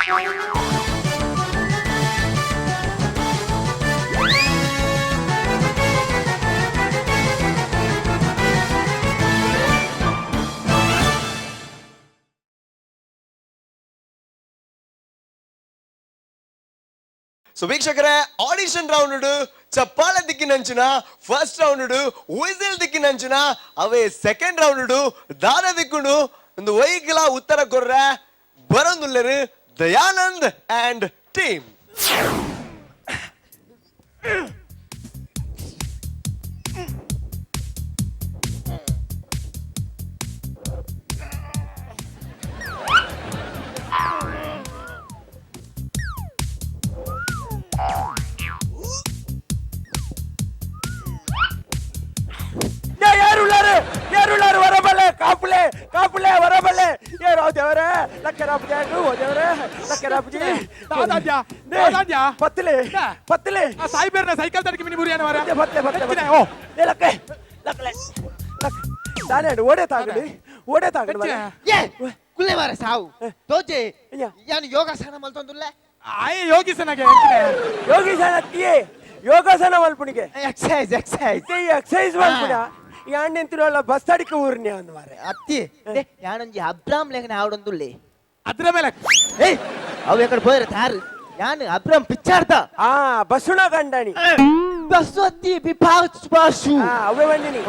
So ವೀಕ್ಷಕರೇ, audition round ಚಪ್ಪಾಳೆ ದಿಕ್ಕಿನಂಚಿನ, first round whistle ದಿಕ್ಕಿನಂಚಿನ, ಅವೇ second round ದಾರ ದಿಕ್ಕುಂಡು ಒಂದು ವೈಕಲ ಉತ್ತರ ಕೊರ್ರೆ ಬರೋದುಲ್ಲರು ದಯಾನಂದ್ ಅಂಡ್ ಟೀಮ್. ಯಾರುಳ್ಳಾರು ವರಬಲ್ಲೆ ಕಾಪುಲೆ ಕಾಪುಲೆ ವರಬಲ್ಲೆ ಯಾರು ದೇವರೇ ಲಕ್ಕರಾಪುಜಿ ದೇವರೇ ಲಕ್ಕರಾಪುಜಿ ದಾದಾದ್ಯಾ ಪತ್ತಲೆ ಪತ್ತಲೆ ಸಾಯಿಬೇರ್ನ ಸೈಕಲ್ ತಡಕಿ ಮಿನಿ ಬುರಿಯಾನ ವರ ಪತ್ತಲೆ ಪತ್ತಲೆ ಓ ಏ ಲಕ್ಕೆ ಲಕ್ಕಲೆ ದಾನೆ ಓಡೆ ತಾಗಡಿ ಏ ಕುಲ್ಲೆ ಮಾರ ಸಾವು ತೋಜೆ ಯಾನು ಯೋಗಾಸನ ಮಲ್ತೊಂದುಲ್ಲೆ ಆಯೆ ಯೋಗಿಸನಗೆ ಯೋಗಾಸನ ಮಲ್ಪುಣಿಗೆ ಎಕ್ಸರ್ಸೈಸ್ ಮಲ್ಪುಣ ಯಾಣೆಂತಿರೋಲ್ಲ ಬಸ್ ಅಡಿಕೆ ಊರ್ನಿ ಅಂದ್ ಮಾರೆ ಅತ್ತಿ ಯಾನೊಂಜಿ ಅಬ್ರಾಮ್ ಲೆಗನ ಆವಡೊಂದುಲ್ಲೆ ಅದ್ರ ಮೇಲೆ ಏಯ್ ಅವು ಎಕಡೆ ಹೋಯ್ರ ತಾರು ಯಾನು ಅಬ್ರಾಮ್ ಪಿಚ್ಚಾಡ್ತ ಬಸ್ಸುಣ ಗಂಡಾಣಿ ಬಸ್ಸು ಅತ್ತಿ ಬಿಪಾಸು ಅವೇ ಬಂದಿನಿ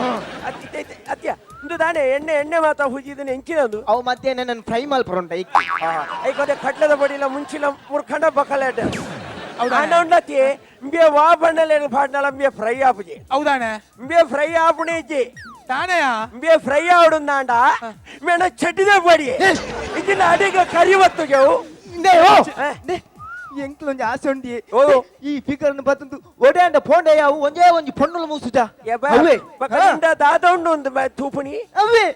ಅತ್ಯ ಇಂದು ದಾಣೆ ಎಣ್ಣೆ ಮಾತಾ ಹುಜಿದನೆ ಎಂಚಿನದು ಅವು ಮಧ್ಯಾಹ್ನ ನನ್ನ ಫ್ರೈ ಮಲ್ಪುಂಟ ಐಕೋದೆ ಕಟ್ಲದ ಬಡಿಲ ಮುಂಚಿನ ಮುರ್ಖಂಡ ಬಕಲೇಟ ಉಂಡತಿ ಇಂಬೆ ವಾ ಬಣ್ಣಲೆ ಪಾಡ್ನಳ ಇಂಬೆ ಫ್ರೈ ಆಪುಜಿ ಹೌದಾನೆ ಇಂಬೆ ಫ್ರೈ ಆಪುಣೇಜಿ ತಾನೆಯಾ ಇಂಬೆ ಫ್ರೈ ಆವಡುಂದಾಂಡ ಮೇಣ ಚಟ್ಟಿದೆ ಬಡಿ ಇದನ್ನ ಅಡಿಗೆ ಕರಿ ಒತ್ತುಗೆವು ಎಂಕ್ಲೊಂಜಿ ಆಸೆ ಉಂಡಿ ಈ ಫಿಗರ್ ಬತ್ತಂದು ಒಡೆ ಅಂಡ ಫೋಂಡೆ ಯಾವು ಒಂಜೇ ಒಂಜಿ ಪೊಣ್ಣುಲ ಮೂಸುಜ ದಾದ ಉಂಡು ಒಂದು ತೂಪುಣಿ ಅವೇ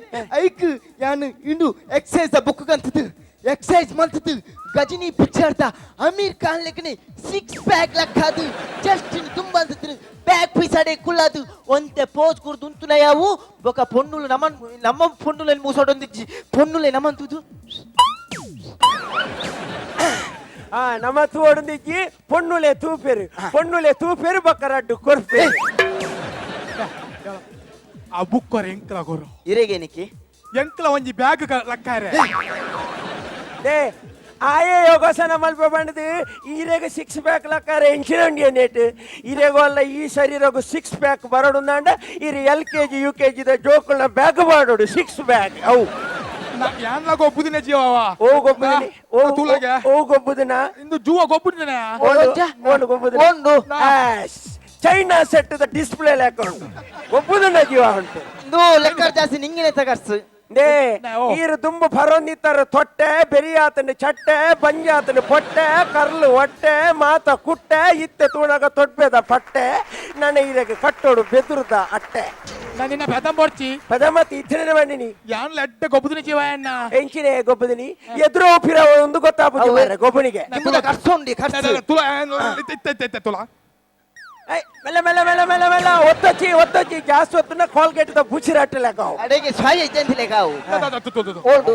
ಐಕ್ ಯಾನು ಇಂಡು ಎಕ್ಸೈಸ್ ಬುಕ್ ಕಂತದು ಎಕ್ಸೈಸ್ ಮಲ್ತದು ಗಜನಿ ಪಿಚ್ಚಾಡ್ತ ಅಮೀರ್ ಖಾನ್ ಲೆಕ್ಕನೆ 6 ಪ್ಯಾಕ್ ಲಕ್ಕಾದು ಜಸ್ಟ್ ತುಂಬ ಅಂತದ್ರು ಬ್ಯಾಕ್ ಪಿಸಾಡೆ ಕುಳ್ಳಾದು ಒಂತೆ ಪೋಸ್ ಕುರ್ದು ಉಂತುನ ಯಾವು ಬೊಕ ಪೊಣ್ಣುಲು ನಮ್ಮ ಪೊಣ್ಣುಲೆನ್ ಮೂಸೋಡೊಂದಿಜ್ಜಿ ಪೊಣ್ಣುಲೆ ನಮ್ಮಂತುದು ನಮ್ಮ ತೂಡೊಂದಿಜ್ಜಿ ಪೊಣ್ಣುಲೆ ತೂಪೇರು ಬಕ್ಕರಡ್ಡು ಕೊರ್ಪೇರು ಆ ಬುಕ್ಕರ ಎಂಕ್ಲ ಕೊರು ಇರೆಗೇನಿಕ್ಕೆ ಎಂಕ್ಲ ಒಂಜಿ ಬ್ಯಾಗ್ ಲಕ್ಕಾರೆ ಆಯೇ ಯೋಗಾಸನ ಮಲ್ಪ ಬಂಡದು ಈರೆಗ 6 ಪ್ಯಾಕ್ ಲಕ್ಕಾರ ಎಂಚಿನಂಡಿ ನೆಟ್ ಈರೆಗೋಲ್ಲ ಈ ಶರೀರಗು 6 ಪ್ಯಾಕ್ ಬರೋಡುಂದಾಂಡ ಇರಿ LKG UKG ಜೋಕುಳ ಬ್ಯಾಗ್ ಮಾಡೋಡು 6 ಪ್ಯಾಕ್ ಅವು ಯಾನ್ಲ ಗೊಬ್ಬುದಿನ ಜೀವವ ಓ ಗೊಬ್ಬುದಿನ ಓ ಗೊಬ್ಬುದಿನ ಇಂದು ಜೂವ ಗೊಬ್ಬುದಿನ ಓಡು ಗೊಬ್ಬುದಿನ ಓಂಡು ಚೈನಾ ಸೆಟ್ ದ ಡಿಸ್ಪ್ಲೇ ಲೆಕ್ಕೊಂಡು ಗೊಬ್ಬುದಿನ ಜೀವ ಉಂಟು ಇಂದು ಲೆಕ್ಕರ್ ಜಾಸ್ತಿ ನಿಂಗಿನೆ ತಗರ್ಸು ಈರು ತುಂಬ ಪರೊಂದಿತ್ತರ ತೊಟ್ಟೆ ಬೆರಿಯಾತನ ಚಟ್ಟೆ ಬಂಜಾತನ ಪೊಟ್ಟೆ ಕರ್ಲು ಹೊಟ್ಟೆ ಮಾತ ಕುಟ್ಟೆ ಇತ್ತೆ ತೂಣಗ ತೊಡ್ಬೇದ ಪಟ್ಟೆ ನನ್ನ ಈರೆಗೆ ಕಟ್ಟೋಡು ಬೆದುರುದ ಅಟ್ಟೆ ನಿನ್ನ ಬೆದಂಬೊಡ್ಚಿ ಪದಮತಿ ಇತ್ತಿನ ಬಂದಿನಿ ಯಾನ್ ಲೆಡ್ಡೆ ಗೊಬ್ಬುದಿನ ಜೀವ ಅಣ್ಣ ಎಂಚಿನೆ ಗೊಬ್ಬದಿನಿ ಎದುರು ಪಿರ ಒಂದು ಗೊತ್ತಾಗ್ಬೋದು ಗೊಬ್ಬನಿಗೆ ಕರ್ಸೋಂಡಿ ತುಲ ತುಲ ಮೆಲ್ಲ ಮೆಲ್ಲ ಮೆಲ್ಲ ಮೆಲ್ಲ ಮೆಲ್ಲ ಒತ್ತೊಚ್ಚಿ ಜಾಸ್ತಿ ಹೊತ್ತನ್ನ ಕೋಲ್ಗೇಟ್ ಬುಚಿರಟ್ಟಲೆಕ್ಕ ಅಡೆಗೆ ಸ್ವಾಯ ಇದ್ದಂತಿಲೆಕ್ಕ ಓಲ್ಡು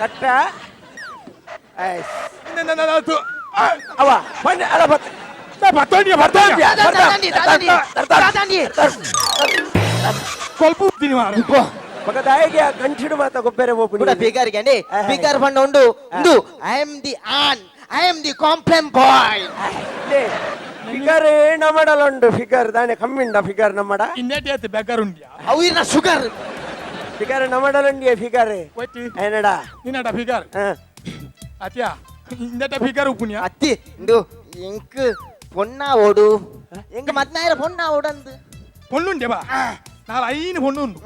ಕಟ್ಟ ಅವ ಬನ್ನಿ ಅಲ್ಲ ಮಗ ದಾಯಿಗೆ ಗಂಟಿಡು ಮಾತ ಗೊಬ್ಬರ ಕೂಡ ಬಿಗಾರಿಗೆ ಬಿಗಾರ್ ಬಣ್ಣ ಉಂಡು I am the Complan boy figure ನಮ್ಮಡಲುಂಡು ಫಿಗರ್ ದಾನೆ ಕಮ್ಮಿಂಡ ಫಿಗರ್ ನಮ್ಮಡ ಇನ್ನೇಟಿ ಬೆಗರ್ ಉಂಡ್ಯಾ ಅವಿನ ಶುಗರ್ ಫಿಗರ್ ನಮ್ಮಡಲುಂಡಿಯ ಫಿಗರ್ ಏನಡ ನಿನ್ನಡ ಫಿಗರ್ ಅತ್ಯಾ ಇನ್ನೇಟ ಫಿಗರ್ ಉಪುನ್ಯಾ ಅತ್ತಿ ಇಂದು ಎಂಕ್ பொண்ணா ஓடு எங்க மத்னாயிர பொண்ணா ஓடந்து பொண்ணுண்டே ಬಾ ನಾಲ ಐನ பொண்ணு ಉಂಡು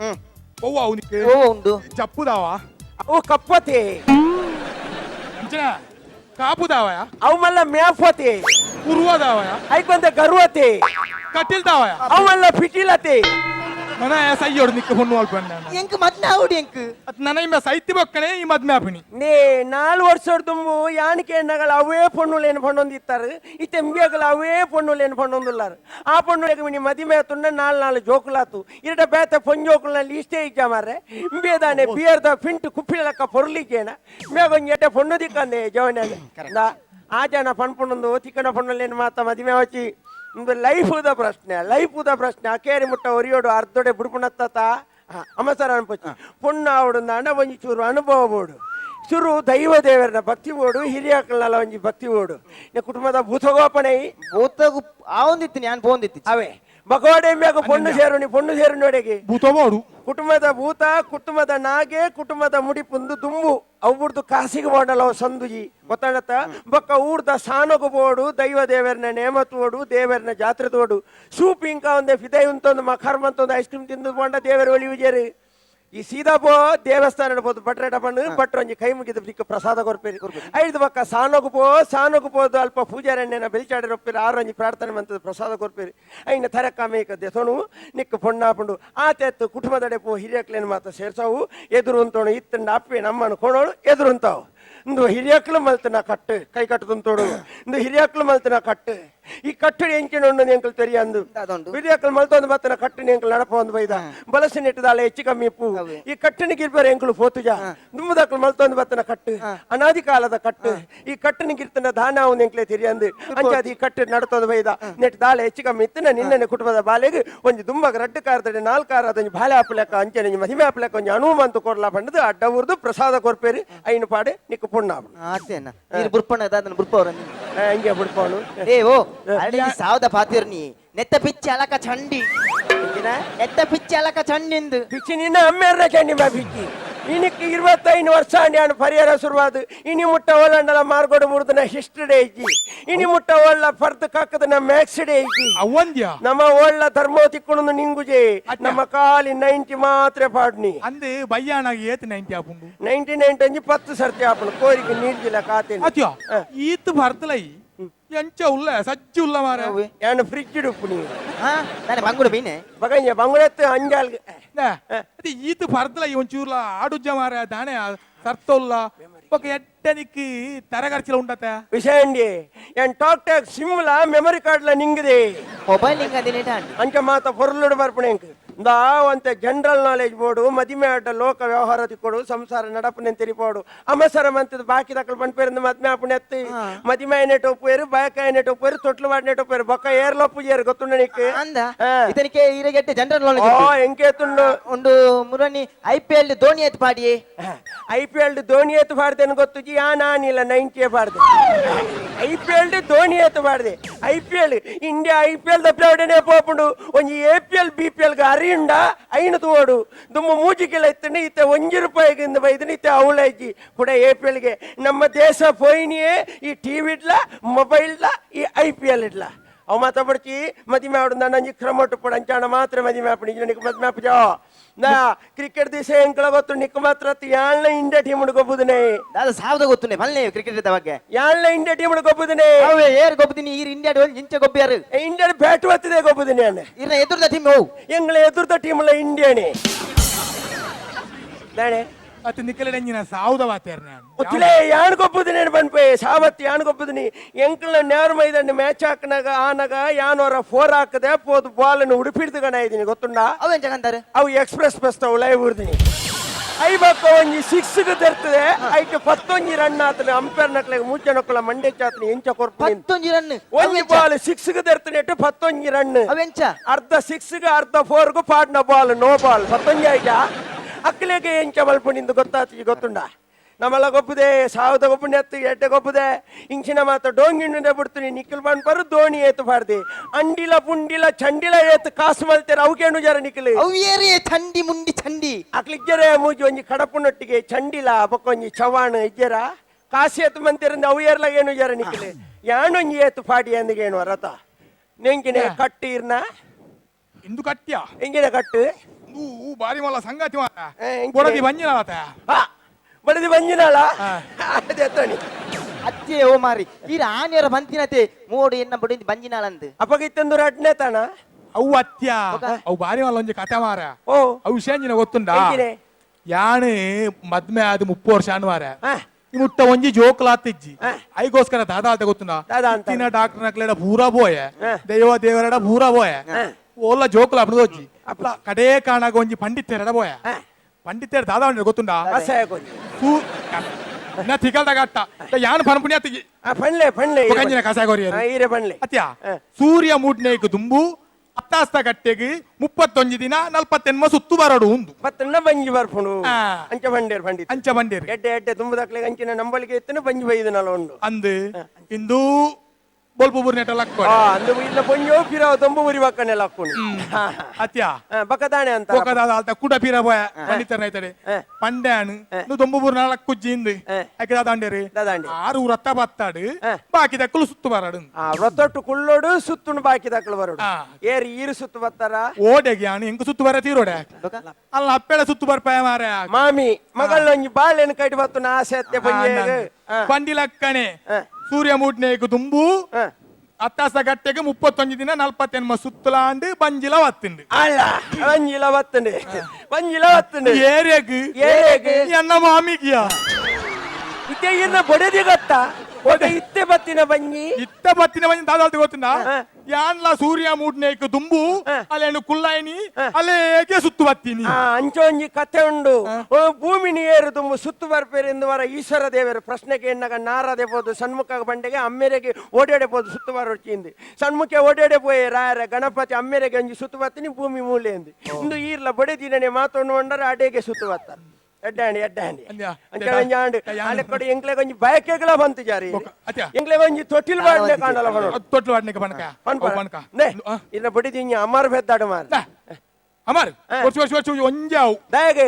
ಓವ ಅವನಿಗೆ ಓ ಉಂಡು ಚಪ್ಪುದಾವ ಓ ಕಪ್ಪತೆ ಅಂಚನ ಕಾಪುದಾವಯ ಅವು ಮಲ್ಲ ಮೇಫತೆ ಉರುವದಾವಯ ಐಕೊಂದ ಗರ್ವತೆ ಕಟ್ಟಿಲ್ದಾವಯ ಅವು ಮಲ್ಲ ಫಿಟಿಲತೆ ನನ್ನ ಸೈಯೋಡು ನಿಕ್ಕ ಹೊಣ್ಣು ಅಲ್ಪಣ್ಣ ಎಂಕ್ ಮದ್ನ ಆವಡಿ ಎಂಕ್ ಅತ್ ನನ್ನ ಇಮ್ಮ ಸೈತಿ ಬಕ್ಕನೆ ಈ ಮದ್ಮೆ ಆಪಿನಿ ನೇ 4 ವರ್ಷದ ದುಂಬು ಯಾನಿಕೆ ಎನ್ನಗಳು ಅವೇ ಪೊಣ್ಣುಲೇನು ಪಣ್ಣೊಂದಿತ್ತಾರೆ ಈ ತೆಂಬಿಯಗಳು ಅವೇ ಪೊಣ್ಣುಲೇನು ಪಣ್ಣೊಂದುಲ್ಲಾರು ಆ ಪೊಣ್ಣುಲೆಗೆ ಮಿನಿ ಮದಿಮೆ ತುಂಡ 4 ಜೋಕುಲಾತು ಇರಟ ಬೇತ ಪೊಂಜೋಕುಲಲ್ಲಿ ಇಷ್ಟೇ ಇಜ್ಜ ಮಾರ್ರೆ ಬೇದಾನೆ ಬಿಯರ್ದ ಫಿಂಟ್ ಕುಪ್ಪಿಲಕ್ಕ ಪೊರ್ಲಿಕ್ಕೇನ ಮೇಗೊಂಜಿ ಎಟ್ಟೆ ಪೊಣ್ಣು ದಿಕ್ಕಂದೆ ಜವನೆ ಆ ಜನ ಪಣ್ಪುಣ್ಣೊಂದು ತಿಕ್ಕನ ಪೊಣ್ಣಲ್ಲೇನು ಮಾತ ಮದಿಮೆ ವಚ್ಚಿ ಒಂದು ಲೈಫ್ ಪ್ರಶ್ನೆ ಅಕೇರಿ ಮುಟ್ಟ ಒರಿಯೋಡು ಅರ್ಧೊಡೆ ಬುಡ್ಪುಣತ್ತ ಅಮಸರ ಅನ್ಪಚ್ಚಿ ಪುಣ್ಣ ಅವಡೊಂದು ಅಣ್ಣ ಒಂಜಿ ಚೂರು ಅನುಭವ ಬೋಡು ಚೂರು ದೈವ ದೇವರನ ಭಕ್ತಿ ಬೋಡು ಹಿರಿಯಕ್ಕಳಲ್ಲ ಒಂಜಿ ಭಕ್ತಿ ಬೋಡು ಕುಟುಂಬದ ಭೂತಗೋಪಣೆ ಭೂತಗು ಆವೊಂದಿತ್ತು ನಾನು ಪೋಂದಿತ್ತು ಅವೇ ಬಗೋಡೆ ಮ್ಯಾಗ ಪೊಣ್ಣು ಸೇರು ನೋಡೆಗೆ ಭೂತಬೋಡು ಕುಟುಂಬದ ಭೂತ ಕುಟುಂಬದ ನಾಗೆ ಕುಟುಂಬದ ಮುಡಿಪುಂದು ದುಂಬು ಅವ್ರದ್ದು ಕಾಸಿಗೆ ಬೋಡಲ್ಲ ಸಂದುಜಿ ಗೊತ್ತಾಗತ್ತ ಬೊಕ್ಕ ಊರ್ದ ಸಾನಗು ಬೋಡು ದೈವ ದೇವರನ ನೇಮತ್ ಓಡು ದೇವರನ ಜಾತ್ರೆ ತೋಡು ಸೂಪ್ ಇಂಕ ಒಂದೇ ಫಿದೈ ಉಂತೊಂದು ಮಖರ್ಮ ಅಂತ ಒಂದು ಐಸ್ ಕ್ರೀಮ್ ತಿಂದು ಬೋಂಡ ದೇವರ ಒಳಿ ವಿಜಯರು ಈ ಸೀದಾ ಪೋ ದೇವಸ್ಥಾನ ಇಡ್ಬೋದು ಬಟ್ರೇಟ ಬಣ್ಣು ಬಟ್ರು ಒಂಜಿ ಕೈ ಮುಗಿದ ದಿಕ್ಕ ಪ್ರಸಾದ ಕೊರ್ಪೇರಿ ಐದು ಬಕ್ಕ ಸಾನಗು ಪೋದು ಅಲ್ಪ ಪೂಜಾರಣ್ಯನ ಬೆಲ್ಚಾಡಿ ರೊಪ್ಪೇರಿ ಆರೊಂಜಿ ಪ್ರಾರ್ಥನೆ ಮಂತದ ಪ್ರಸಾದ ಕೊರ್ಪೇರಿ ಐನ ತರಕ ಮೇಕದ್ದೆ ಸೊಣು ನಿಕ್ಕ ಪೊಣ್ಣಾಪುಂಡು ಆತೆತ್ತು ಕುಟುಂಬದಡೆ ಪೋ ಹಿರಿಯಕ್ಲೇನು ಮಾತ ಸೇರ್ಸಾವು ಎದುರು ಅಂತೋಣ ಇತ್ತಂಡ ಅಪ್ಪೆ ನಮ್ಮನ್ನು ಕೊಣೋಳು ಎದುರು ಅಂತಾವು ಇಂದು ಹಿರಿಯಕ್ಕಳು ಮಲ್ತನ ಕಟ್ಟು ಕೈ ಕಟ್ಟುದಂತೋಡು ಇಂದು ಹಿರಿಯಕ್ಕಳು ಮಲ್ತನ ಕಟ್ಟು ಈ ಕಟ್ಟಡಿ ಎಂಚಿನ ಎಂಕಲ್ ತೆರಿಯ ಅಂದು ಹಿರಿಯಕ್ಕಳು ಮಲ್ತೊಂದು ಬತ್ತನ ಕಟ್ಟಣಿ ಎಂಕಲ್ ನಡಪ ಒಂದು ಬೈದ ಬಲಸಿ ನೆಟ್ಟದಾಳೆ ಹೆಚ್ಚು ಕಮ್ಮಿ ಪೂ ಈ ಕಟ್ಟಣಿಗೆ ಇರ್ಬಾರ ಎಂಕಲು ಪೋತುಜ ದುಮ್ಮದಕ್ಕಳು ಮಲ್ತೊಂದು ಬತ್ತನ ಕಟ್ಟು ಅನಾದಿ ಕಾಲದ ಕಟ್ಟು ಈ ಕಟ್ಟಣಿಗೆ ಇರ್ತನ ದಾನ ಒಂದು ಎಂಕ್ಲೆ ತೆರಿಯ ಅಂದು ಅಂಚಾದ ಈ ಕಟ್ಟು ನಡತೊಂದು ಬೈದ ನೆಟ್ಟು ದಾಳೆ ಹೆಚ್ಚು ಕಮ್ಮಿ ಇತ್ತನ ನಿನ್ನೆ ಕುಟುಂಬದ ಬಾಲೆಗೆ ಒಂದು ದುಂಬಗ ರಡ್ಡು ಕಾರದಡೆ 4 ಕಾರ ಅದೊಂದು ಬಾಳೆ ಹಾಪಲೆಕ್ಕ ಅಂಚೆ ಮಹಿಮೆ ಹಾಪಲೆಕ್ಕ ಒಂದು ಅನುಮಂತು ಕೊಡ್ಲಾ ಬಂಡದು ಅಡ್ಡ ಊರ್ದು ಪ್ರಸಾದ ಕೊರ್ಪೇರಿ ಐನು ಪಾಡೆ ನಿಕ್ಕ ಪುಣ್ಣ ಆತೇನ ನೀರು ಬುರ್ಪಣ್ಣ ದಾದನ ಬುರ್ಪವ್ರ ಹಂಗೆ ಬಿಡ್ಪವನು ಏ ಓ ಅಡಿ ಸಾವದ ಪಾತಿರ್ ನೀ ನೆತ್ತ ಪಿಚ್ಚಿ ಅಲಕ ಚಂಡಿ ನೆತ್ತ ಪಿಚ್ಚಿ ಅಲಕ ಚಂಡಿಂದು ಪಿಚ್ಚಿ ನಿನ್ನ ಅಮ್ಮೆರ್ನ ಚಂಡಿ ಮಾ ಪಿಚ್ಚಿ ಇನಿಕ್ಕೆ 25 ವರ್ಷ ನಾನು ಪರಿಹಾರ ಶುರುವಾದ ಇನಿ ಮುಟ್ಟ ಓಲಂಡಲ ಮಾರ್ಗೋಡು ಮುರಿದನ ಹಿಸ್ಟರಿ ಐತಿ ಇನಿ ಮುಟ್ಟ ಓಳ್ಳ ಫರ್ದ್ ಕಾಕದನ ಮ್ಯಾಕ್ಸಿಡೆ ಐತಿ ಅವಂದ್ಯ ನಮ್ಮ ಓಳ್ಳ ಧರ್ಮ ತಿಕ್ಕೊಂಡು ನಿಂಗುಜೆ ನಮ್ಮ ಕಾಲಿ 90 ಮಾತ್ರ ಪಾಡ್ನಿ ಅಂದೆ ಬಯ್ಯಾನಾಗಿ ಏತ್ 90 ಆಪುಂಡು 99 ಅಂಜಿ 10 ಸರ್ತಿ ಆಪುಂಡು ಕೋರಿಗೆ ನೀರ್ಜಿಲ್ಲ ಕಾತೆ ಅತ್ಯ ಈತ್ ಭರ್ತಲೈ ಎಂಚ ಉಲ್ಲ ಸಜ್ಜಿ ಉಲ್ಲ ಮಾರ ಯಾನು ಫ್ರಿಜ್ ಇಡುಪ್ಪು ನೀವು ನಾನು ಬಂಗುಡು ಬೀನೆ ಬಗಂಜ ಬಂಗುಳೆತ್ತು ಅಂಜಾಲ್ಗೆ ಅದೇ ಈತ್ ಭರ್ತಲೈ ಒಂಚೂರ್ಲ ಆಡುಜ್ಜ ಮಾರ ದಾಣೆ ಸರ್ತ ఒక ఎట్టనికి తరగర్చలు ఉండత విషయం అండి నేను టాక్ టాక్ సిమ్ల మెమరీ కార్డుల నింగిది మొబైల్ నింగ అదినేటా అంక మాత పొర్లుడు ಬರ್ಪಣೆ ದ ಒಂತೆ ಜನರಲ್ ನಾಲೆಜ್ ಬೋರ್ಡು ಮದಿಮೆ ಆಟ ಲೋಕ ವ್ಯವಹಾರ ತಿಕ್ಕೋಡು ಸಂಸಾರ ನಡಪನೆ ತೆರಿಪೋಡು ಅಮಸರ ಮಂತದ ಬಾಕಿ ದಕ್ಕಲು ಬಂದ್ಪೇರಿಂದ ಮದ್ಮೆ ಆಪಣೆ ಎತ್ತಿ ಮದಿಮೆ ನೆಟ್ ಒಪ್ಪೇರು ಬಾಯಕ ನೆಟ್ ಒಪ್ಪೇರು ತೊಟ್ಲು ಮಾಡಿ ನೆಟ್ ಒಪ್ಪೇರು ಬೊಕ್ಕ ಏರ್ಲ ಪೂಜೆರು ಗೊತ್ತುಂಡ ನಿಕ್ಕೆ ಅಂದ ಇದಕ್ಕೆ ಇರಗೆಟ್ಟೆ ಜನರಲ್ ನಾಲೆಜ್ ಓ ಎಂಕೆ ತುಂಡು ಒಂದು ಮುರನಿ ಐಪಿಎಲ್ ಧೋನಿ ಎತ್ ಪಾಡಿ ಐಪಿಎಲ್ ಧೋನಿ ಎತ್ ಪಾಡ್ದೇನು ಗೊತ್ತು ಯಾ ನಾನಿಲ್ಲ 90 ಪಾಡ್ದೆ ಐಪಿಎಲ್ ಧೋನಿ ಎತ್ ಪಾಡ್ದೆ ಐಪಿಎಲ್ ಇಂಡಿಯಾ ಐಪಿಎಲ್ ದಪ್ಲವಡನೆ ಪೋಪುಂಡು ಒಂಜಿ ಎಪಿಎಲ್ ಬಿಪಿಎಲ್ ಗ ಅರಿಂಡ ಐನು ತೋಡು ದುಮ್ಮ ಮೂಜಿಗೆಲ್ಲ ಇತ್ತಂಡು ಇತ್ತೆ ₹1 ಬೈದನು ಇತ್ತೆ ಅವಳೈಜಿ ಕೂಡ ಎಪಿಎಲ್ ಗೆ ನಮ್ಮ ದೇಶ ಪೋಯಿನಿಯೇ ಈ ಟಿವಿ ಇಡ್ಲ ಮೊಬೈಲ್ ಇಡ್ಲ ಈ ಐಪಿಎಲ್ ಇಡ್ಲ ಅವು ಮಾತಾಡ್ತಿ ಮದಿಮೆ ಆಡು ನಂಜಿ ಕ್ರಮಟ್ಟು ಪಡ ಅಂಚಾಣ ಮಾತ್ರ ಮದಿಮೆ ಆಪಣಿ ನಿಕ್ ಮದ್ಮೆ ಆಪಜೋ ನಾ ಕ್ರಿಕೆಟ್ ದಿವಸ ಎಂಕಳ ಗೊತ್ತು ನಿಕ್ ಮಾತ್ರ ಯಾಳ್ನ ಇಂಡಿಯಾ ಟೀಮ್ ಹುಡುಗೊಬ್ಬುದನೆ ದಾದ ಸಾವದ ಗೊತ್ತುನೆ ಬಲ್ಲೆ ಕ್ರಿಕೆಟ್ ಬಗ್ಗೆ ಯಾಳ್ನ ಇಂಡಿಯಾ ಟೀಮ್ ಹುಡುಗೊಬ್ಬುದನೆ ಅವೇ ಏರ್ ಗೊಬ್ಬುದಿನಿ ಈ ಇಂಡಿಯಾ ಇಂಚೆ ಗೊಬ್ಬ್ಯಾರು ಇಂಡಿಯಾ ಬ್ಯಾಟ್ ಒತ್ತಿದೆ ಗೊಬ್ಬುದನೆ ಅಣ್ಣ ಇರ್ನ ಎದುರ್ದ ಟೀಮ್ ಹೋಗು ಎಂಗಳ ಎದುರ್ದ ಟೀಮ್ ಅಲ್ಲ ಇಂಡಿಯಾನೇ ನಾಳೆ ಅತ್ ನಿಕ್ಕಲೆಂಜಿನ ಸಾವುದ ವಾತೇರ್ನ ಉತ್ಲೆ ಯಾನ್ ಗೊಬ್ಬುದಿನಿ ಬನ್ಪೆ ಸಾವತ್ ಯಾನ್ ಗೊಬ್ಬುದಿನಿ ಎಂಕಲ್ನ ನೇರ ಮೈದಾನ ಮ್ಯಾಚ್ ಹಾಕನಾಗ ಆನಾಗ ಯಾನೋರ 4 ಹಾಕದೆ ಪೋದು ಬಾಲ್ ಅನ್ನು ಉಡುಪಿಡ್ದು ಗಣ ಇದೀನಿ ಗೊತ್ತುಂಡ ಅವೇನ್ ಜಗಂತಾರೆ ಅವು ಎಕ್ಸ್ಪ್ರೆಸ್ ಬಸ್ ತಾವು ಲೈವ್ ಉರ್ದಿನಿ ಐಬಕ್ಕ ಒಂಜಿ 6 ಗೆ ತರ್ತದೆ ಐಕೆ 11 ರನ್ ಆತನೆ ಅಂಪೈರ್ ನಕ್ಲೆ ಮೂಚೆ ನಕ್ಕಲ ಮಂಡೆ ಚಾತ್ನಿ ಎಂಚ ಕೊರ್ಪು 11 ರನ್ ಒಂಜಿ ಬಾಲ್ 6 ಗೆ ತರ್ತನೆ 11 ರನ್ ಅವೆಂಚ ಅರ್ಧ 6 ಗೆ ಅರ್ಧ 4 ಗೆ ಪಾಡ್ನ ಬಾಲ್ ನೋ ಬಾಲ್ 11 ಆಯ್ತಾ ಅಕ್ಕಲೆಗೆ ಎಂಚ ಮಲ್ಪುಣಿಂದು ಗೊತ್ತುಂಡ ನಮ್ಮಲ್ಲ ಗೊಬ್ಬುದೆ ಸಾವದ ಗೊಬ್ಬುಣಿ ಎತ್ತು ಎಟ್ಟೆ ಗೊಬ್ಬುದೆ ಇಂಚಿನ ಮಾತ ಡೋಂಗಿಣ್ಣೆ ಬಿಡ್ತೀನಿ ನಿಖಿಲ್ ಬಂದ್ಬರು ದೋಣಿ ಏತು ಬಾರ್ದಿ ಅಂಡಿಲ ಪುಂಡಿಲ ಚಂಡಿಲ ಏತು ಕಾಸು ಮಲ್ತೇರ ಅವಕೇನು ಜರ ನಿಖಿಲ್ ಅವ್ಯೇರಿ ಚಂಡಿ ಮುಂಡಿ ಚಂಡಿ ಅಕ್ಲಿಜ್ಜರೆ ಮೂಜಿ ಒಂಜಿ ಕಡಪುನೊಟ್ಟಿಗೆ ಚಂಡಿಲ ಬೊಕ್ಕೊಂಜಿ ಚವಾಣ ಇಜ್ಜರ ಕಾಸು ಏತು ಮಂತಿರಿಂದ ಅವು ಏನು ಜರ ನಿಖಿಲ್ ಯಾಣೊಂಜಿ ಏತು ಪಾಡಿ ಅಂದಿಗೇನು ರಥ ನೆಂಕಿನ ಕಟ್ಟಿ ಇರ್ನ ಇಂದು ಕಟ್ಟ್ಯ ಎಂಗಿನ ಕಟ್ಟು ಬಾರಿ ಮಲ್ಲ ಸಂಗಾತಿ ಬಡದಿ ಬಂಜಿನಾತ ಬಡದಿ ಬಂಜಿನಾಳ ಅದೇತಣಿ ಅತ್ತೆ ಓ ಮಾರಿ ಈ ಆನೆಯರ ಬಂತಿನತೆ ಮೋಡು ಎನ್ನ ಬಡಿ ಬಂಜಿನಾಳಂದು ಅಪ್ಪಗಿತ್ತಂದು ರಡ್ನೆ ತಾನ ಅವು ಅತ್ಯ ಅವು ಬಾರಿ ಮಲ್ಲ ಒಂಜಿ ಕತೆ ಮಾರ ಓ ಅವು ವಿಷಯ ಗೊತ್ತುಂಡಾ ಎಂಚಿನೆ? ಯಾನು ಮದ್ಮೆ ಆದ 30 ವರ್ಷ ಅನ್ವಾರ ಹಾ, ಈ ಮುಟ್ಟ ಒಂಜಿ ಜೋಕ್ಲಾತಿಜ್ಜಿ ಐಗೋಸ್ಕರ ದಾದ ಅಂತ ಗೊತ್ತುಂಡಾ ದಾದ ಅಂತ. ಇತ್ತಿನ ಡಾಕ್ಟರ್ ನಕ್ಲೆಡ ಪೂರಾ ಬೋಯ ಹಾ. ದೇವರಡ ಪೂರಾ ಬೋಯ ಹಾ. ಓಲ್ಲ ಜೋಕ್ಲ ಅಪ್ನದೊಜ್ಜಿ ಅಪ್ಲ ಕಡೇ ಕಾಣಾಗ ಒಂಜಿ ಪಂಡಿತೆರಡ ಬೋಯ ಹಾ. ಪಂಡಿತೆರ ದಾದ ಅಂದ್ರೆ ಗೊತ್ತುಂಡಾ ಕಸಾಯ ಕೊಡಿ. ನಾ ತಿಗಲ್ದಾಗ ಅಟ್ಟ ಯಾನು ಪನ್ಪುಣ್ಯ ತಿಗಿ ಪಣ್ಲೆ ಪಣ್ಲೆ ಕಂಜಿನ ಕಸಾಗೋರಿ ಈರೆ ಪಣ್ಲೆ ಅತ್ಯ ಸೂರ್ಯ ಮೂಡ್ನೇಕ್ ದುಂಬು ಅತ್ತಾಸ್ತ ಗಟ್ಟೆಗೆ 31 ದಿನ 48 ಸುತ್ತು ಬರಡು ಉಂದು ಪತ್ತಣ್ಣ ಬಂಜಿ ಬರ್ಪುಂಡು ಆ. ಅಂಚ ಬಂಡೇರ್ ಪಂಡಿತ್ ಅಂಚ ಬಂಡೇರಿ ಎಡ್ಡೆ ಎಡ್ಡೆ ತುಂಬದಕ್ಲೆ ಅಂಚಿನ ನಂಬಳಿಗೆ ಎತ್ತನ ಬಂಜಿ ಬೈದು ನಲ ಉಂಡು ಅಂದು ಇಂದು ಬೊಲ್ಪು ಬುರ್ ನೆಟ ಲಕ್ಕ ಅಂದು ಇಲ್ಲ ಪೊಂಜೋ ಪಿರಾವ ತೊಂಬು ಉರಿ ಬಕ್ಕನೆಲ್ಲ ಹಾಕೊಂಡು ಅತ್ಯ ಬಕ್ಕದಾಣೆ ಅಂತ ಕೋಕದಾದ ಆಲ್ತ ಕುಡ ಪೀರ ಬೋಯ ಪಂಡಿತರ ನೈತಡೆ ಪಂಡ್ಯಾನು ನು ದೊಂಬು ಬುರ್ ನಾಲ್ಕು ಕುಜ್ಜಿ ಇಂದು ಯಾಕೆ ದಾದಾಂಡೇರಿ ದಾದಾಂಡೆ. 6 ರತ್ತ ಬತ್ತಾಡು ಬಾಕಿ ದಕ್ಕಲು ಸುತ್ತು ಬರಡು ರೊತ್ತೊಟ್ಟು ಕುಳ್ಳೋಡು ಸುತ್ತುಂಡು ಬಾಕಿ ದಕ್ಕಲು ಬರೋಡು ಆ. ಏರ್ ಈರು ಸುತ್ತು ಬರ್ತಾರ ಓಡೆಗೆ ಯಾನು ಹೆಂಗ ಸುತ್ತು ಬರ ತೀರೋಡೆ ಅಲ್ಲ ಅಪ್ಪೆಳ ಸುತ್ತು ಬರ್ಪಾಯ ಮಾರ ಮಾಮಿ ಮಗಳೊಂಜಿ ಬಾಳೆನ ಕೈಟ್ ಬತ್ತು ಆಸೆ ಅತ್ತೆ ಬಂಜೆ ಪಂಡಿಲಕ್ಕಣೆ ಸೂರ್ಯ ಮೂಡ್ನೇಕು ದುಂಬು ಅತ್ತಾಸ ಗಟ್ಟೆಗೆ 31 ದಿನ 48 ಸುತ್ತಲಾಂಡು ಬಂಜಿಲ ವತ್ತುಂಡು ಅಲ್ಲ ಬಂಜಿಲ ಬತ್ತಂಡೆ ಬಂಜಿಲ ಬತ್ತಂಡೆ ಏರೆಗ್ ಏರೆಗ್ ಎನ್ನ ಮಾಮಿಗಿಯ ಇತ್ತೆ ಇನ್ನ ಬಡದಿ ಗತ್ತ ಇತ್ತೆ ಬತ್ತಿನ ಬಂಜಿ ಇತ್ತ ಬತ್ತಿನ ಬಂಜಿ ದಾದಾಲ್ತಿ ಗೊತ್ತುಂಡ ಯಾನ್ಲ ಸೂರ್ಯ ಮೂಡ್ನೇಕು ದುಂಬು ಅಲ್ಲೇನು ಕುಳ್ಳಾಯಿನಿ ಅಲ್ಲೇಗೆ ಸುತ್ತು ಬತ್ತೀನಿ ಅಂಚೊಂಜಿ ಕಥೆ ಉಂಡು ಭೂಮಿನಿ ಏರು ತುಂಬ ಸುತ್ತು ಬರ್ಪೇರೆಂದು ವರ ಈಶ್ವರ ದೇವರು ಪ್ರಶ್ನೆಗೆ ಎನ್ನಗ ನಾರದೆ ಬೋದು ಸನ್ಮುಖ ಬಂಡೆಗೆ ಅಮ್ಮೆರೆಗೆ ಓಡಾಡೆ ಬೋದು ಸುತ್ತು ಬರೊಚ್ಚಿಂದು ಸನ್ಮುಖ ಓಡಾಡೆ ಪೋಯೆ ರಾಯರ ಗಣಪತಿ ಅಮ್ಮೆರೆಗೆ ಒಂಜಿ ಸುತ್ತು ಬತ್ತೀನಿ ಭೂಮಿ ಮೂಲೆ ಎಂದು ಇಂದು ಈರ್ಲ ಬಡೆದಿನೇ ಮಾತೊಂಡು ಕೊಂಡರೆ ಅಡೆಗೆ ಸುತ್ತು ಬತ್ತ ಎಡ್ಡಾಂಡಿ ಎಡ್ಡಾಂಡಿ ಅಂಚಾಂಡು ಆಲೆ ಕೊಡಿ ಎಂಕ್ಲೆ ಕೊಂಜಿ ಬಯಕೆಗಳ ಬಂತು ಜಾರಿ ಎಂಕ್ಲೆ ಕೊಂಜಿ ತೊಟ್ಟಿಲ್ ಬಾಡ್ನೆ ಕಾಣಲ್ಲ ಬರೋಡು ತೊಟ್ಲು ವಾಡ್ನೆಗೆ ಬಣಕ ಬಣಕ ನೇ ಇನ್ನ ಬಡಿದಿഞ്ഞ ಅಮರ್ ಬೆದ್ದಾಡು ಮಾರ ಅಮರ್ ವರ್ಷ ಒಂಜಾವು ದಯಗೆ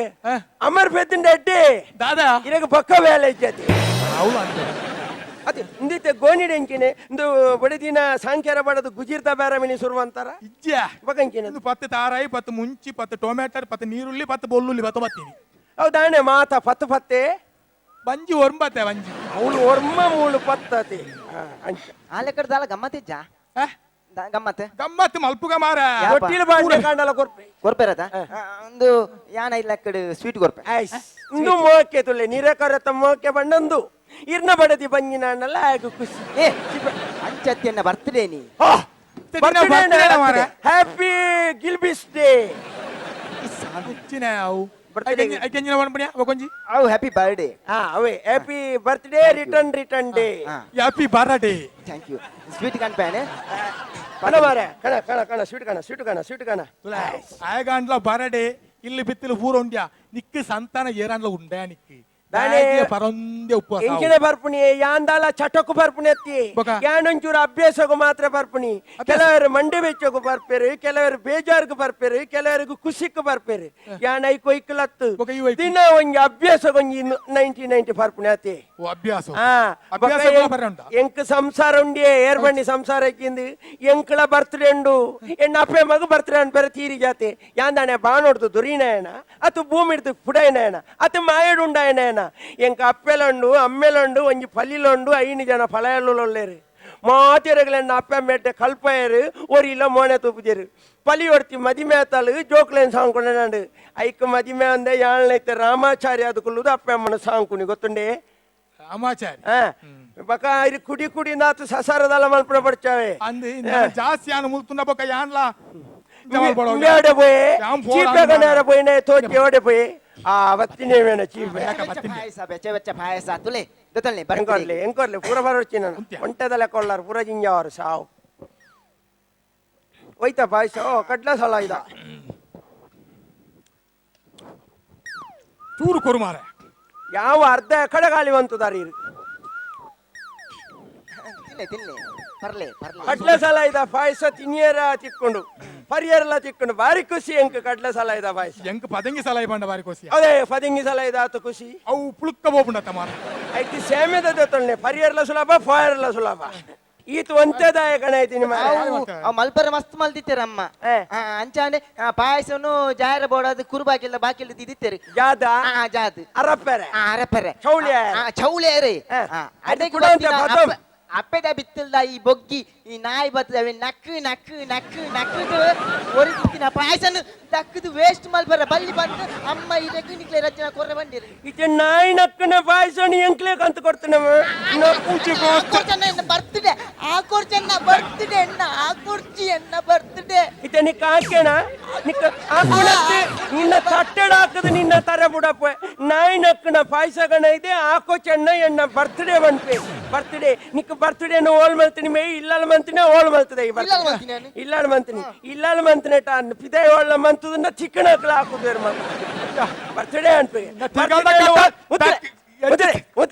ಅಮರ್ ಬೆದ್ದಿಂಡೆ ಎಡ್ಡೆ ದಾದಾ ಇರಗ ಪಕ್ಕ ಬೇಲೆ ಇಜ್ಜತಿ ಅವಳು ಅಂತ ಅದೇ ಇಂದಿತ್ತೆ ಗೋಣಿಡೆ ಎಂಕಿನೆ ಇಂದು ಬಡಿದಿನ ಸಾಂಖ್ಯಾರ ಬಡದು ಗುಜಿರ್ತ ಬೇರಮಿನಿ ಸುರು ಅಂತಾರ ಇಜ್ಜ ಬಕಂಕಿನೆ 10 ತಾರಾಯಿ 10 ಮುಂಚಿ 10 ಟೊಮ್ಯಾಟರ್ 10 ನೀರುಳ್ಳಿ 10 ಬೊಲ್ಲುಳ್ಳಿ 10 ಬತ್ತೀನಿ ಹೌದಾಣೆ ಮಾತ ಪತ್ತು ಪತ್ತೆ ಬಂಜಿ ಒರ್ಂಬತ್ತೆ ಬಂಜಿ ಅವಳು ಒರ್ಮ ಮೂಳು ಪತ್ತತಿ ಆಲೆ ಕಡ್ದಾಲ ಗಮ್ಮತ್ತಿಜ್ಜ ಗಮ್ಮತ್ತೆ ಗಮ್ಮತ್ತು ಮಲ್ಪುಗ ಮಾರ ತೊಟ್ಟಿಲ್ ಬಾಡ್ನೆ ಕಾಣಲ್ಲ ಕೊರ್ಪೆ ಕೊರ್ಪೆರದ ಒಂದು ಯಾನ ಇಲ್ಲ ಕಡೆ ಸ್ವೀಟ್ ಕೊರ್ಪೆ ಇಂದು ಮೋಕೆ ತುಳ್ಳೆ ನೀರಕರತ್ತ ಮೋಕೆ ಬಣ್ಣಂದು ಇರ್ನ ಬಡದಿ ಬಂಜಿನ ಅನ್ನಲ್ಲ ಆಗ ಖುಷಿ ಅಂಚತ್ತಿಯನ್ನ ಬರ್ತ್ಡೇ ನೀ ಹ್ಯಾಪಿ ಗಿಲ್ಬಿಸ್ ಡೇ ಅವು ಹ್ಯಾಪಿ ಬರ್ಡೇ ಅವೇ happy birthday return day happy birthday thank you sweet ಕಣ್ಪೇನೆ ಕಣ ಮಾರೆ ಕಣ ಕಣ ಕಣ ಸ್ವೀಟ್ ಕಣ ಆಯಗಾಂಡ್ಲ ಬರ್ಡೇ ಇಲ್ಲಿ ಬಿತ್ತಿಲು ಪೂರ ಉಂಡ್ಯಾ ನಿಕ್ಕು ಸಂತಾನ ಏರಾಂಡ್ಲ ಉಂಡ್ಯಾ ನಿಕ್ಕಿ ಪರೊಂದೆ ಉಪವಾಸ ಎಂಚಿನ ಬರ್ಪುಣಿ ಯಾಂದಾಲ ಚಟಕು ಬರ್ಪುಣಿ ಅತ್ತಿ ಯಾನೊಂಚೂರು ಅಭ್ಯಾಸಕ್ಕೂ ಮಾತ್ರ ಬರ್ಪುಣಿ ಕೆಲವರು ಮಂಡೆ ಬೆಚ್ಚಗೂ ಬರ್ಪೇರು ಕೆಲವರು ಬೇಜಾರ್ಗು ಬರ್ಪೇರು ಕೆಲವರಿಗೂ ಖುಷಿಗೂ ಬರ್ಪೇರು ಯಾನ್ ಐಕು ಐಕ್ಲತ್ತು ದಿನ ಒಂಜಿ ಅಭ್ಯಾಸಗೊಂಜಿ 90 ಬರ್ಪುಣಿ ಅತ್ತಿ ಅಭ್ಯಾಸ ಎಂಕ್ ಸಂಸಾರ ಉಂಡಿಯೇ ಏರ್ಬಣ್ಣಿ ಸಂಸಾರ ಇಕ್ಕಿಂದು ಎಂಕ್ಲ ಬರ್ತ್ಡೇ ಉಂಡು ಎಣ್ಣ ಅಪ್ಪೆ ಮಗು ಬರ್ತ್ಡೇ ಅಂಡ್ ಬೇರೆ ತೀರಿ ಜಾತೆ ಯಾಂದಾನೆ ಬಾಣೋಡ್ದು ದುರಿನಾಯಣ ಅತು ಭೂಮಿಡ್ದು ಪುಡಾಯನಾಯಣ ಅತು ಮಾಯಡು ಉಂಡಾಯನಾಯಣ ಎಂಕ ಅಪ್ಪೆಲಂಡು ಅಮ್ಮೆಲಂಡು ಒಂಜಿ ಪಲ್ಲಿಲಂಡು 5 ಜನ ಫಲಯಲ್ಲೊಲ್ಲೇರು ಮಾತಿರಗಲೆನ್ನ ಅಪ್ಪೆ ಮೆಟ್ಟೆ ಕಲ್ಪಯರು ಒರಿ ಇಲ್ಲ ಮೋನೆ ತುಪ್ಪುಜರು ಪಲಿ ಹೊಡ್ತಿ ಮದಿಮೆ ಆತಲು ಜೋಕ್ಲೇನ್ ಸಾಂಕೊಂಡೆ ಐಕ್ ಮದಿಮೆ ಅಂದೆ ಯಾಳ್ನೈತೆ ರಾಮಾಚಾರಿ ಅದಕ್ಕುಲ್ಲುದು ಅಪ್ಪೆ ಅಮ್ಮನ ಸಾಂಕುನಿ ಗೊತ್ತುಂಡೆ ರಾಮಾಚಾರಿ ಬಕ ಇದು ಕುಡಿ ಕುಡಿ ನಾತು ಸಸಾರದಲ್ಲ ಮಲ್ಪನ ಪಡ್ಚಾವೆ ಅಂದಿ ಜಾಸ್ತಿ ಯಾನು ಮುಲ್ತುಂಡ ಬಕ ಯಾನ್ಲ ಇಂಗಾಡೆ ಪೋಯೆ ಚೀಪೆ ಗಣಾರ ಪೋಯಿನೆ ತೋಚೆ ಓಡೆ ಪೋಯೆ ಅವತ್ತಿನೇ ವೇಣ ಚೀಪೆ ಪಾಯಸ ಬೆಚ್ಚ ಬೆಚ್ಚ ಪಾಯಸ ತುಲೆ ದೊತ್ತಲ್ನೆ ಎಂಕೊರ್ಲೆ ಪೂರ ಬರೋಚಿ ನಾನು ಒಂಟೆದಲ್ಲ ಕೊಳ್ಳಾರ ಪೂರ ಜಿಂಜಾವರು ಸಾವು ಹೋಯ್ತಾ ಪಾಯಸ ಕಡ್ಲ ಸಲ ಇದ ಚೂರು ಕೊರು ಮಾರೆ ಯಾವ ಅರ್ಧ ಕಡಗಾಳಿ ಬಂತುದಾರಿ ತಿನ್ನೆ ಪರ್ಲೆ ಕಡ್ಲೆ ಸಲ ಇದ ಪಾಯಸ ತಿನ್ನಿಯರ ತಿಕ್ಕೊಂಡು ಪರಿಯರೆಲ್ಲ ತಿಕ್ಕೊಂಡು ಬಾರಿ ಖುಷಿ ಎಂಕ್ ಕಡ್ಲೆ ಸಲ ಇದ ಪಾಯಸ ಎಂಕ್ ಪದಂಗಿ ಸಲ ಬಂಡ ಬಾರಿ ಖುಷಿ ಅದೇ ಪದಂಗಿ ಸಲ ಇದ ಆತು ಖುಷಿ ಅವು ಪುಳುಕ್ಕ ಬೋಪುಂಡ ಮಾರ ಐತಿ ಸೇಮೆದ ಜೊತಲ್ನೆ ಪರಿಯರ್ಲ ಸುಲಭ ಫಾಯರ್ಲ ಸುಲಭ ಈತ ಒಂತೆದಾಯ ಕಣ ಐತಿ ನಿಮ್ಮ ಮಲ್ಪರ ಮಸ್ತ್ ಮಲ್ದಿತ್ತೇರಮ್ಮ ಅಂಚಾಂಡೆ ಪಾಯಸನು ಜಾಯರ ಬೋಡದು ಕುರುಬಾಕಿಲ್ಲ ಬಾಕಿಲ್ಲ ದಿದಿತ್ತೇರಿ ಜಾದ ಜಾದ್ ಅರಪ್ಪರೆ ಅರಪ್ಪರೆ ಚೌಳ್ಯ ಚೌಳೆ ರೀ ಅದು ಕೂಡ ಅಪ್ಪೆದ ಬಿತ್ತಲ್ದ ಈ ಬೊಗ್ಗಿ ಈ ನಾಯಿ ಬರ್ತದವೆ ನಕ್ಕು ಒರಿದಿತ್ತಿನ ಪಾಯಸನು ದಕ್ಕದು ವೇಸ್ಟ್ ಮಲ್ಬರ ಬಲ್ಲಿ ಬಂದು ಅಮ್ಮ ಇದಕ್ಕೆ ನಿಕ್ಲೆ ರಚನೆ ಕೊರ್ರೆ ಬಂದಿರಿ ಇದು ನಾಯಿ ನಕ್ಕನ ಪಾಯಸ ಎಂಕ್ಲೆ ಕಂತು ಕೊಡ್ತೀನಮ್ಮ ಬರ್ತ್ಡೇ ಬರ್ತ್ಡೇ ಬರ್ತ್ಡೇ ಇದು ನಿಕ್ಕ ಹಾಕ್ಯಣ ನಿಕ್ಕ ಹಾಕೋಣತ್ತೆ ನಿನ್ನ ತಟ್ಟೆಡ ಹಾಕದು ನಿನ್ನ ತರ ಬಿಡಪ್ಪ ನಾಯಿ ನಕ್ಕನ ಪಾಯಸ ಗಣ ಇದೆ ಹಾಕೋ ಚೆನ್ನ ಎಣ್ಣ ಬರ್ತ್ಡೇ ಬಂದ್ಪೆ ಬರ್ತ್ಡೇ ನಿಕ್ಕ ಬರ್ತ್ಡೇನು ಓಲ್ ಮಲ್ತೀನಿ ಮೇ ಇಲ್ಲಲ್ ಮಂತಿನ ಓಲ್ ಮಲ್ತದೆ ಈ ಇಲ್ಲಾಳ್ ಮಂತೀನಿ ಇಲ್ಲಾಳ್ ಮಂತಿನ ಟಾನ್ ಪಿದೆ ಓಳ್ಳ ಮಂತದನ್ನ ಚಿಕ್ಕಣ ಹಾಕುದೇರು ಬರ್ತ್ಡೇ ಅನ್ಪೆ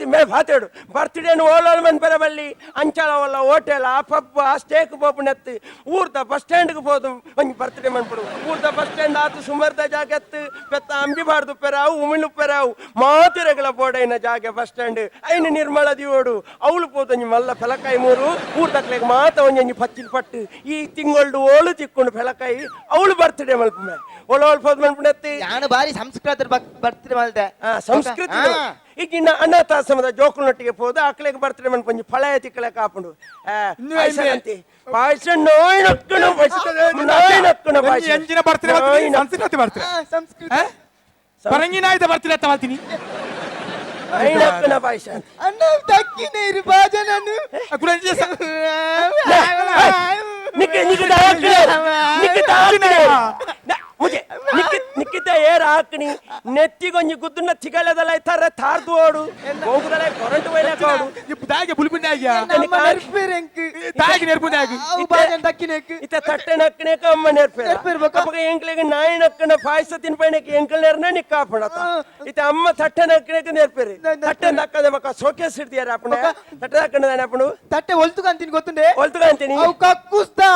ಮೇ ಮಾತಾಡು ಬರ್ತ್ಡೇನು ಓಲೋಲ್ ಮಂತ್ ಬರಬಲ್ಲಿ ಅಂಚಾಳ ಒಲ್ಲ ಹೋಟೆಲ್ ಆ ಪಬ್ ಆ ಸ್ಟೇಕ್ ಪೋಪುನೆತ್ತು ಊರ್ದ ಬಸ್ ಸ್ಟ್ಯಾಂಡ್ಗೆ ಹೋದು ಒಂಜಿ ಬರ್ತ್ಡೇ ಮನ್ಪಡು ಊರ್ದ ಬಸ್ ಸ್ಟ್ಯಾಂಡ್ ಆತು ಸುಮಾರ್ದ ಜಾಗತ್ತು ಪೆತ್ತ ಅಂಬಿಬಾರ್ದು ಪೆರಾವು ಉಮಿಳು ಪೆರಾವು ಮಾತಿರಗಳ ಬೋಡೈನ ಜಾಗ ಬಸ್ ಸ್ಟ್ಯಾಂಡ್ ಐನ ನಿರ್ಮಲ ದಿಯೋಡು ಅವಳು ಪೋತಂಜಿ ಮಲ್ಲ ಫೆಲಕಾಯಿ ಮೂರು ಊರ್ದಕ್ಲೆಗ್ ಮಾತ ಒಂಜಿ ಪಚ್ಚಿಲ್ ಪಟ್ಟು ಈ ತಿಂಗಳು ಓಳು ತಿಕ್ಕೊಂಡು ಫೆಲಕಾಯಿ ಅವಳು ಬರ್ತ್ಡೇ ಮಲ್ಪುಮೆ ಓಳು ಪೋದ್ ಮನ್ಪುನೆತ್ತಿ ನಾನು ಬಾರಿ ಸಂಸ್ಕೃತ ಬರ್ತ್ಡೇ ಮಲ್ದೆ ಸಂಸ್ಕೃತಿ ಈಗ ಇನ್ನ ಅನಾಥಾಶ್ರಮದ ಜೋಕುಲೊಟ್ಟಿಗೆ ಹೋದ ಆಕಳಿಗೆ ಬರ್ತಾರೆ ಮನ್ ಕೊಂಚ ಫಳ ತಿಕ್ಕಳೆ ಕಾಪುಂಡು ಪಾಯಸ ನೋಯ್ ನಕ್ಕಣ ಪಾಯಸ ಎಂಜಿನ ಬರ್ತಾರೆ ಸಂಸ್ಕೃತಿ ಬರ್ತಾರೆ ಪರಂಗಿನಾಯ್ತ ಬರ್ತೀರ ಅಂತ ಹೇಳ್ತೀನಿ ನಕ್ಕಣ ಪಾಯಸ ಅಣ್ಣ ದಕ್ಕಿನ ಇರು ಬಾಜ ನಾನು ನಿಕ್ಕಿತ ಏರ್ ಹಾಕಣಿ ನೆತ್ತಿಗೊಂಜಿ ಗುದ್ದುನ ತಿಗಲದಲ್ಲ ಇತ್ತಾರೆ ತಾರ್ದು ಓಡು ಹೋಗುದಲ್ಲ ಕರೆಂಟ್ ವೈಲಾಕೋಡು ದಾಗೆ ಬುಲ್ಬಿಂಡಾಗ್ಯ ಇತ್ತ ತಟ್ಟೆ ನಕ್ಕನೇಕ ಅಮ್ಮ ನೆರ್ಪೇರ್ಬೇಕು ಎಂಕ್ಲೆಗೆ ನಾಯಿ ನಕ್ಕನ ಪಾಯಸ ತಿನ್ಪಣಕ್ಕೆ ಎಂಕಲ್ ನೆರ್ನ ನಿಕ್ಕಾಪಣತ ಇತ್ತ ಅಮ್ಮ ತಟ್ಟೆ ನಕ್ಕನೇಕ ನೆರ್ಪೇರಿ ತಟ್ಟೆ ನಕ್ಕದ ಮಕ್ಕ ಸೋಕೇಸ್ ಹಿಡ್ದಿಯಾರ ಅಪ್ಪಣ ತಟ್ಟೆ ನಕ್ಕನ ಅಪ್ಪಣು ತಟ್ಟೆ ಒಲ್ತುಕಂತೀನಿ ಗೊತ್ತುಂಡೆ ಒಲ್ತುಕಂತೀನಿ ಕಕ್ಕುಸ್ತಾ